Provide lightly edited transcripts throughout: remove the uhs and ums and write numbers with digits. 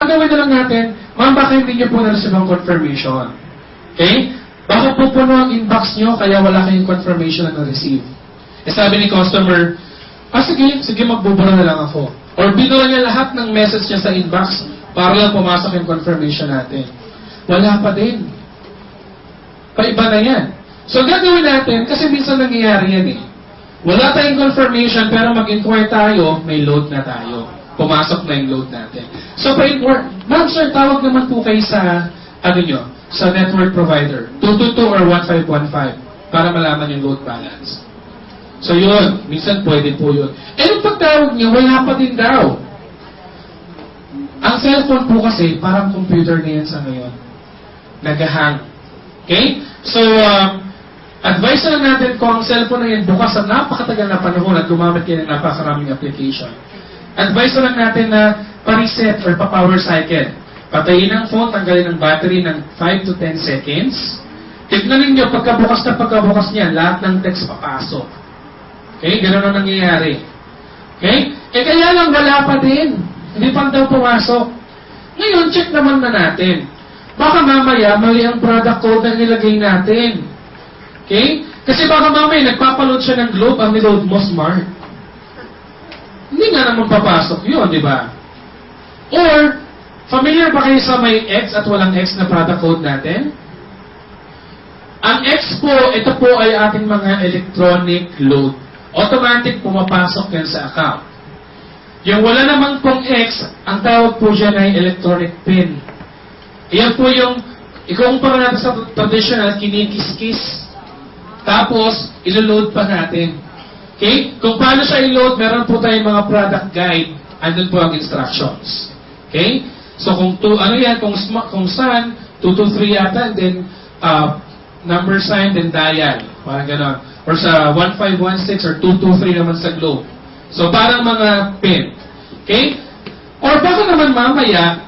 gawin na lang natin, ma'am, baka hindi niyo po na-receive ang confirmation. Okay? Baka po puno ang inbox niyo, kaya wala kayong confirmation na na-receive. Eh sabi ni customer, sige, magbubura na lang ako. Or binura niya lahat ng message niya sa inbox para lang pumasok yung confirmation natin. Wala pa din. Paiba na yan. So, gagawin natin, kasi minsan nangyayari yan eh. Wala tayong confirmation, pero mag-inquire tayo, may load na tayo. Pumasok na yung load natin. So, pa-inquire, ma'am, sir, tawag naman po kayo sa, sa network provider. 222 or 1515 para malaman yung load balance. So, yun. Minsan pwede po yun. Eh, nung pagtawag niya, wala pa din daw. Ang cellphone po kasi, parang computer na yan sa ngayon. Nag-hang. Okay? So, advice na lang natin kung ang cellphone na yan bukas sa napakatagal na panahon at gumamit kayo ng napakaraming application. Advice na lang natin na pa-reset or pa-power cycle. Patayin ang phone, tanggalin ang battery ng 5 to 10 seconds. Tignan ninyo, pagkabukas niya, lahat ng text papasok. Okay? Ganun ang nangyayari. Okay? Eh kaya lang wala pa din. Hindi pa daw pumasok. Ngayon, check naman na natin. Baka mamaya, mali ang product code na nilagay natin. Okay? Kasi baka mamaya, nagpapaload siya ng Globe, ang niload mo Smart. Hindi nga naman papasok yun, di ba? Or, familiar ba kayo sa may X at walang X na product code natin? Ang X po, ito po ay ating mga electronic load. Automatic pumapasok yan sa account. Yung wala namang pong X, ang tawag po dyan ay electronic pin. Iyan po yung, ikukumpara natin sa traditional, kinikis-kis. Tapos, ilo-load pa natin. Okay? Kung paano siya i-load, meron po tayong mga product guide. Andun po ang instructions. Okay? So, kung saan, 223 yata, then, number sign, then dial. Parang ganon. Or sa 1516 or 223 naman sa globe. So, parang mga pin. Okay? Or baka naman mamaya,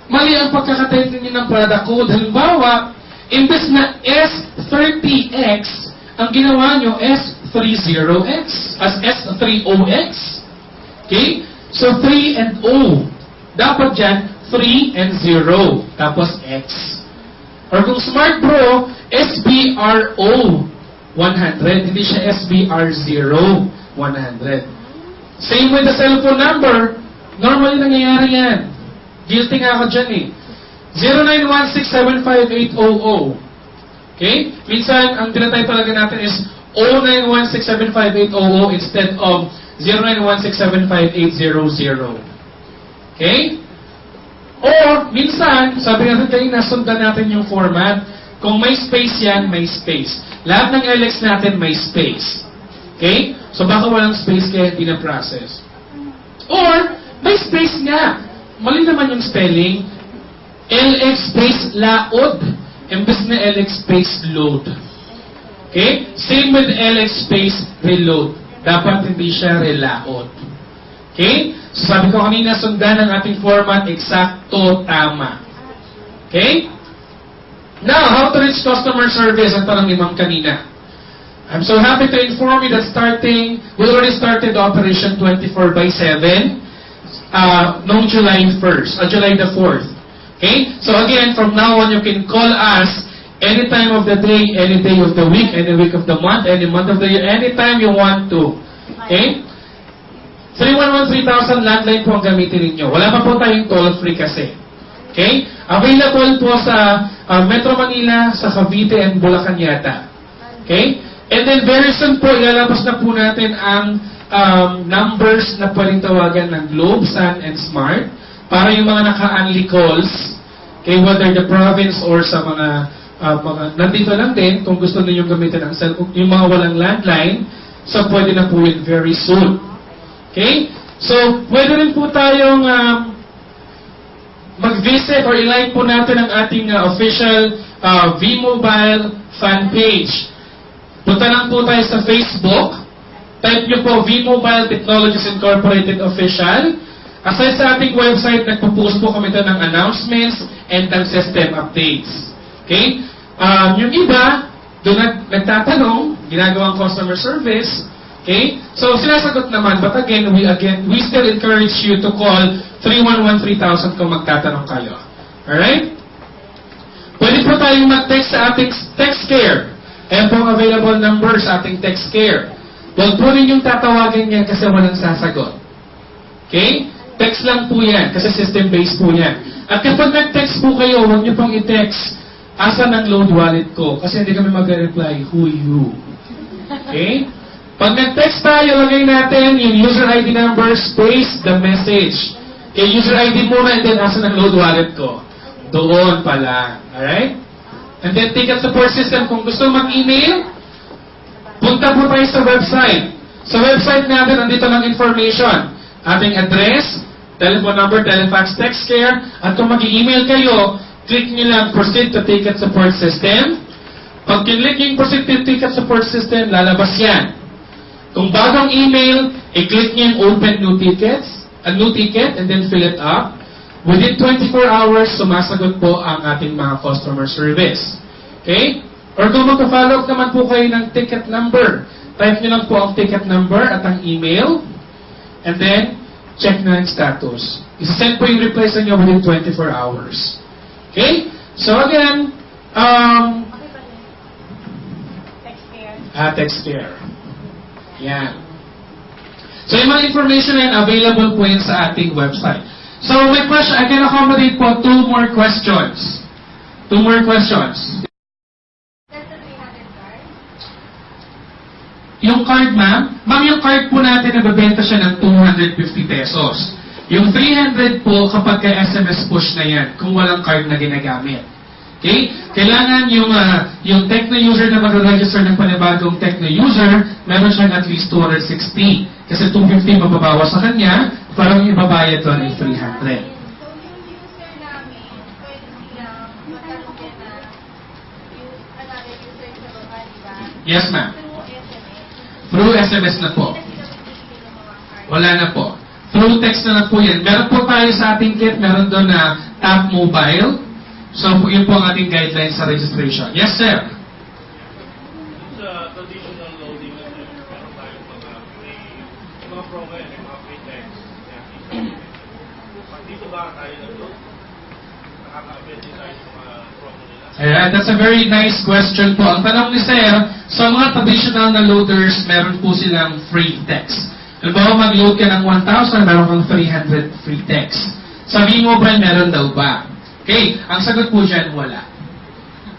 mali ang pagkakatayin ninyo ng product code. Halimbawa, imbes na S30X, ang ginawa nyo S30X, as S30X. Okay? So, 3 and O. Dapat dyan, 3 and 0. Tapos X. Or kung Smart Bro, SBRO 100. Hindi siya SBR0 100. Same with the cellphone number. Normally nangyayari yan. Guilty nga ako dyan eh. 0916758800. Okay? Minsan, ang tinatay talaga natin is 0916758800 instead of 0916758800. Okay? Or, minsan, sabi natin kayo, nasundan natin yung format. Kung may space yan, may space. Lahat ng LX natin may space. Okay? So, baka walang space kaya hindi na-process. Or, may space nga. Mali naman yung spelling. LX space laod. Imbes na LX space load. Okay? Same with LX space reload. Dapat hindi siya relaod. Okay? So sabi ko kanina, sundan ang ating format, eksakto, tama. Okay? Now, how to reach customer service? Ang tanong ni Ma'am kanina. I'm so happy to inform you that we already started Operation 24/7 noong July 1st, July the 4th. Okay? So again, from now on, you can call us any time of the day, any day of the week, any week of the month, any month of the year, anytime you want to. Okay? 311-3000 landline po ang gamitin ninyo. Wala pa po tayong toll-free kasi. Okay? Available po sa Metro Manila, sa Cavite, and Bulacan yata. Okay? And then very soon po, ilalabas na po natin ang numbers na pwedeng tawagan ng Globe, Sun, and Smart para yung mga naka-unli calls, okay, whether the province or sa mga nandito lang din, kung gusto ninyong gamitin ang cellphone, yung mga walang landline, so pwede na po yun very soon. Okay? So, pwede rin po tayong mag-visit or i-like po natin ang ating official V-Mobile fan page. Punta lang po tayo sa Facebook. Type nyo po V-Mobile Technologies Incorporated Official. Aside sa ating website, nagpo-post po kami ito ng announcements and ng system updates. Okay? Yung iba, doon nagtatanong, ginagawang customer service, Okay? So, sinasagot naman, but again, we still encourage you to call 311-3000 kung magtatanong kayo. Alright? Pwede po tayong mag-text sa ating text care. Ayan po ang available number sa ating text care. Huwag po rin yung tatawagin yan kasi walang sasagot. Okay? Text lang po yan kasi system-based po yan. At kapag nag-text po kayo, huwag niyo pong i-text, asan ang load wallet ko? Kasi hindi kami mag-reply, who you? Okay? Pag nag-text tayo, lagay natin yung user ID number, space, the message. Okay, user ID muna and then asan ang load wallet ko? Doon pala. Alright? And then ticket support system. Kung gusto mag-email, punta po tayo sa website. Sa website natin, nandito lang information. Ating address, telephone number, telefax, text care, at kung mag-email kayo, click nyo lang proceed to ticket support system. Pag kinlik yung proceed to ticket support system, lalabas yan. Kung bagong email, i-click nyo yung open new tickets, a new ticket, and then fill it up. Within 24 hours, sumasagot po ang ating mga customer service. Okay? Or kung magpa-follow up naman po kayo ng ticket number, type nyo lang po ang ticket number at ang email, and then, check na yung status. Isa-send po yung reply sa inyo within 24 hours. Okay? So again, text care. Yan. So yung mga information na yan, available po yan sa ating website. So my question, I can accommodate po 2 more questions. 2 more questions. Yung card, ma'am, yung card po natin, nababenta siya ng 250 pesos. Yung 300 po, kapag kay SMS push na yan, kung walang card na ginagamit. Okay? Kailangan yung Tecno user na mag-register ng panibagong Tecno user, meron siyang at least 260. Kasi 250 mababawas sa kanya, parang ibabayad doon ay 300. So, yung user namin, pwede silang matanong na yung another user sa baba, di ba? Yes, ma'am. Through SMS. Through SMS na po. Hindi na sila bibigyan ng mga card. Wala na po. Through text na po yan. Meron po tayo sa ating kit, meron doon na Tap Mobile. So, yun po ang ating guidelines sa registration. Yes, sir. Sa traditional loading na meron tayong mga promo yan, mga free text. Pag dito ba tayo nag-load? Nakaka-avail din tayo sa mga promo nila? Alright, that's a very nice question po. Ang tanong ni sir, sa mga traditional na loaders, meron po silang free text. Halimbawa, mag-load ka ng 1,000, meron kang 300 free text. Sa V-Mobile, meron daw ba? Okay, ang sagot po dyan, wala.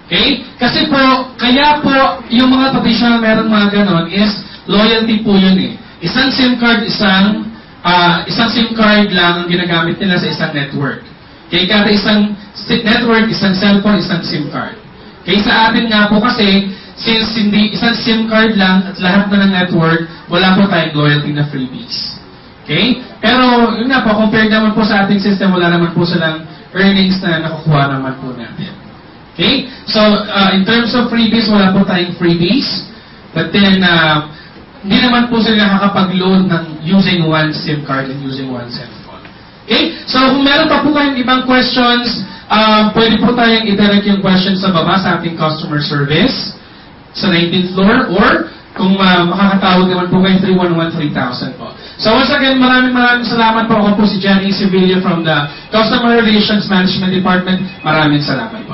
Okay? Kasi po, kaya po, yung mga traditional meron mga ganon is, loyalty po yun eh. Isang SIM card, isang SIM card lang ang ginagamit nila sa isang network. Okay, kada isang network, isang cellphone, isang SIM card. Okay, sa atin nga po kasi, since hindi isang SIM card lang at lahat na ng network, wala po tayong loyalty na freebies. Okay? Pero, yun nga po, compared naman po sa ating system, wala naman po silang earnings na nakukuha naman po natin. Okay? So, in terms of freebies, wala po tayong freebies. But then, hindi naman po sila nakakapag-load ng using one SIM card and using one cellphone. Okay? So, kung meron pa po kayong ibang questions, pwede po tayong i-direct yung questions sa baba sa ating customer service sa 19th floor, or kung makakatawag naman po kayo 311-3000 po. So once again, maraming salamat po. Ako po si Jenny Sevilla from the Customer Relations Management Department. Maraming salamat.